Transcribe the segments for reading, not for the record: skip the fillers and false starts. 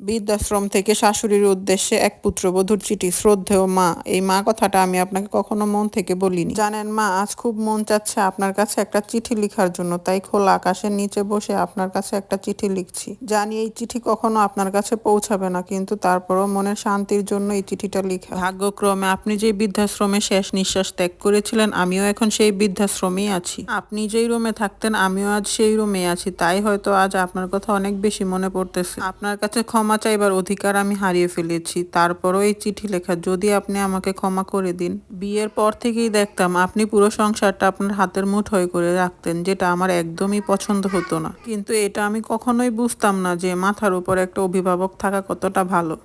বৃদ্ধাশ্রম থেকে শাশুড়ির উদ্দেশ্যে এক পুত্রবধূর চিঠি। শ্রদ্ধেয় মা, এই মা কথাটা আমি আপনাকে কখনো মন থেকে বলিনি। জানেন মা, আজ খুব মন চাচ্ছে আপনার কাছে একটা চিঠি লেখার জন্য, তাই খোলা আকাশের নিচে বসে আপনার কাছে একটা চিঠি লিখছি। জানি এই চিঠি কখনো আপনার কাছে পৌঁছাবে না, কিন্তু তারপরও মনের শান্তির জন্য এই চিঠিটা লিখা। ভাগ্যক্রমে আপনি যে বৃদ্ধাশ্রমে শেষ নিঃশ্বাস ত্যাগ করেছিলেন, আমিও এখন সেই বৃদ্ধাশ্রমেই আছি। আপনি যেই রুমে থাকতেন আমিও আজ সেই রুমে আছি, তাই হয়তো আজ আপনার কথা অনেক বেশি মনে পড়তেছে। আপনার কাছে ক্ষমা চাইবার অধিকার আমি হারিয়ে ফেলেছি, তারপরও এই চিঠি লেখা। যদি আপনি আমাকে ক্ষমা করে দিন। বিয়ের পর থেকেই দেখতাম আপনি পুরো সংসারটা আপনার হাতের মুঠোয় করে রাখতেন, যেটা আমার একদমই পছন্দ হতো না। কিন্তু এটা আমি কখনোই বুঝতাম না যে মাথার উপর একটা অভিভাবক থাকা কতটা ভালো।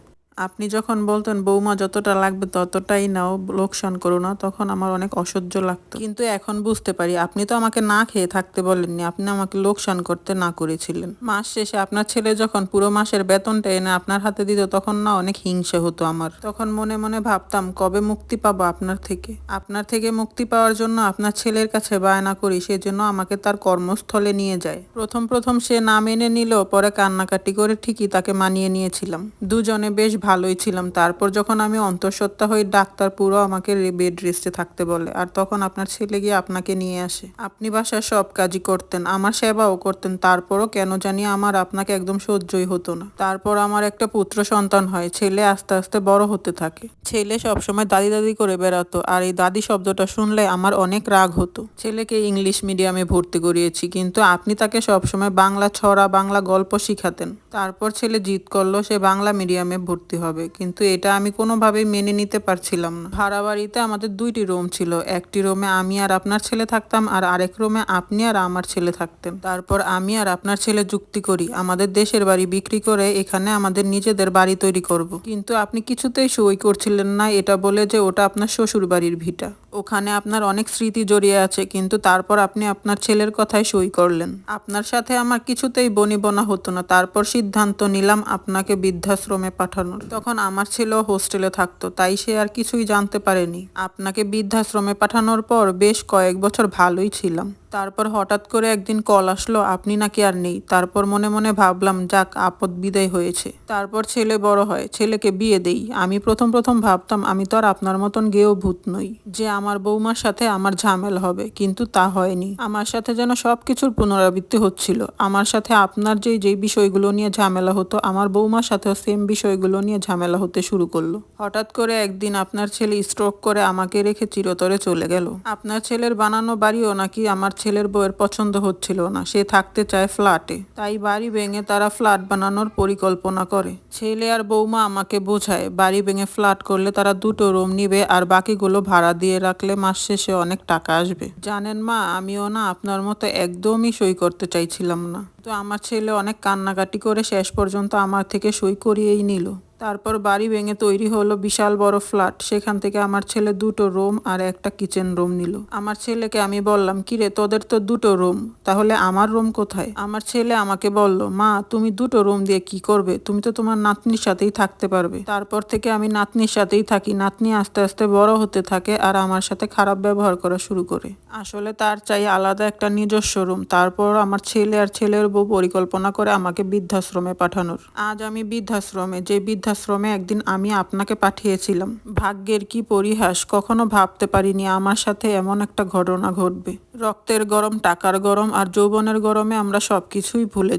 আপনি যখন বলতেন বৌমা যতটা লাগবে ততটাই নাও, লোকসান করো না, তখন আমার অনেক অসহ্য লাগতো। কিন্তু এখন বুঝতে পারি আপনি তো আমাকে না খেয়ে থাকতে বলেননি, আপনি আমাকে লোকসান করতে না করেছিলেন। মাস শেষে আপনার ছেলে যখন পুরো মাসের বেতনটা এনে আপনার হাতে দিত, তখন না অনেক হিংসা হতো আমার। তখন মনে মনে ভাবতাম কবে মুক্তি পাবো আপনার থেকে। আপনার থেকে মুক্তি পাওয়ার জন্য আপনার ছেলের কাছে বায়না করি, সেজন্য আমাকে তার কর্মস্থলে নিয়ে যায়। প্রথম প্রথম সে না মেনে নিলেও পরে কান্নাকাটি করে ঠিকই তাকে মানিয়ে নিয়েছিলাম। দুজনে বেশ ভালোই ছিলাম। তারপর যখন আমি অন্তঃসত্ত্বা হই, ডাক্তার পুরো আমাকে বেড রেস্টে থাকতে বলে, আর তখন আপনার ছেলে গিয়ে আপনাকে নিয়ে আসে। আপনি বাসার সব কাজই করতেন, আমার সেবাও করতেন, তারপরও কেন জানি আমার আপনাকে একদম সহ্যই হতো না। তারপর আমার একটা পুত্র সন্তান হয়। ছেলে আস্তে আস্তে বড় হতে থাকে। ছেলে সবসময় দাদি দাদি করে বেড়াতো, আর এই দাদি শব্দটা শুনলে আমার অনেক রাগ হতো। ছেলেকে ইংলিশ মিডিয়ামে ভর্তি করিয়েছি, কিন্তু আপনি তাকে সবসময় বাংলা ছড়া, বাংলা গল্প শিখাতেন। তারপর ছেলে জিদ করলো সে বাংলা মিডিয়ামে ভর্তি হবে, কিন্তু এটা আমি কোনোভাবেই মেনে নিতে পারছিলাম না। ভাড়া বাড়িতে আমাদের 2টি রুম ছিল। একটি রুমে আমি আর আপনার ছেলে থাকতাম, আর আরেক রুমে আপনি আর আমার ছেলে থাকতেন। তারপর আমি আর আপনার ছেলে যুক্তি করি আমাদের দেশের বাড়ি বিক্রি করে এখানে আমাদের নিজেদের বাড়ি তৈরি করব। কিন্তু আপনি কিছুতেই সই করছিলেন না, এটা বলে যে ওটা আপনার শ্বশুর বাড়ির ভিটা, ওখানে আপনার অনেক স্মৃতি জড়িয়ে আছে। কিন্তু তারপর আপনি আপনার ছেলের কথায় সই করলেন। আপনার সাথে আমার কিছুতেই বনিবনা হতো না। তারপর সিদ্ধান্ত নিলাম আপনাকে বৃদ্ধাশ্রমে পাঠানোর। তখন আমার ছেলেও হোস্টেলে থাকতো, তাই সে আর কিছুই জানতে পারেনি। আপনাকে বৃদ্ধাশ্রমে পাঠানোর পর বেশ কয়েক বছর ভালোই ছিলাম। তারপর হঠাৎ করে একদিন কল আসলো আপনি নাকি আর নেই। তারপর মনে মনে ভাবলাম যাক, আপদ বিদায় হয়েছে। তারপর ছেলে বড় হয়, ছেলেকে বিয়ে দেই। আমি প্রথম প্রথম ভাবতাম আমি তো আর আপনার মতন গেয়েও ভূত নই যে আমার বৌমার সাথে আমার ঝামেলা হবে, কিন্তু তা হয়নি। আমার সাথে যেন সবকিছুর পুনরাবৃত্তি হচ্ছিল। আমার সাথে আপনার যেই বিষয়গুলো নিয়ে ঝামেলা হতো, আমার বৌমার সাথেও সেম বিষয়গুলো নিয়ে ঝামেলা হতে শুরু করলো। হঠাৎ করে একদিন আপনার ছেলে স্ট্রোক করে আমাকে রেখে চিরতরে চলে গেল। আপনার ছেলের বানানো বাড়িও নাকি আমার ছেলের বউয়ের পছন্দ হচ্ছিল না, সে থাকতে চায় ফ্ল্যাটে। তাই বাড়ি ভেঙে তারা ফ্ল্যাট বানানোর পরিকল্পনা করে। ছেলে আর বৌমা আমাকে বোঝায় বাড়ি ভেঙে ফ্ল্যাট করলে তারা 2টো রুম নিবে, আর বাকিগুলো ভাড়া দিয়ে রাখলে মাস শেষে অনেক টাকা আসবে। জানেন মা, আমিও না আপনার মতো একদমই সই করতে চাইছিলাম না, তো আমার ছেলে অনেক কান্নাকাটি করে শেষ পর্যন্ত আমার থেকে সই করিয়েই নিল। তারপর বাড়ি ভেঙে তৈরি হলো বিশাল বড় ফ্ল্যাট। সেখান থেকে আমার ছেলে 2টো রুম আর একটা কিচেন রুম নিল। আমার ছেলেকে আমি বললাম, কিরে তোদের তো 2টো রুম, তাহলে আমার রুম কোথায়? আমার ছেলে আমাকে বলল, মা তুমি 2টো রুম দিয়ে কি করবে, তুমি তো তোমার নাতনির সাথেই থাকতে পারবে। তারপর থেকে আমি নাতনির সাথেই থাকি। নাতনি আস্তে আস্তে বড় হতে থাকে আর আমার সাথে খারাপ ব্যবহার করা শুরু করে। আসলে তার চাই আলাদা একটা নিজস্ব রুম। তারপর আমার ছেলে আর ছেলের বউ পরিকল্পনা করে আমাকে বৃদ্ধাশ্রমে পাঠানোর। আজ আমি বৃদ্ধাশ্রমে, যে বৃদ্ধাশ্রমে একদিন আমি আপনাকে পাঠিয়েছিলাম। ভাগ্যের কি পরিহাস, কখনো ভাবতে পারিনি আমার সাথে এমন একটা ঘটনা ঘটবে। রক্তের গরম, টাকার গরম আর যৌবনের গরমে আমরা সবকিছুই ভুলে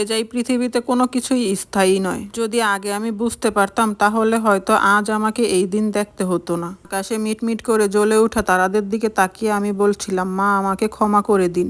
যাই পৃথিবীতে কোনো কিছুই স্থায়ী নয়। যদি আগে আমি বুঝতে পারতাম, তাহলে হয়তো আজ আমাকে এই দিন দেখতে হতো না। আকাশে মিটমিট করে জ্বলে ওঠা তারাদের দিকে তাকিয়ে আমি বলছিলাম, মা আমাকে ক্ষমা করে দিন।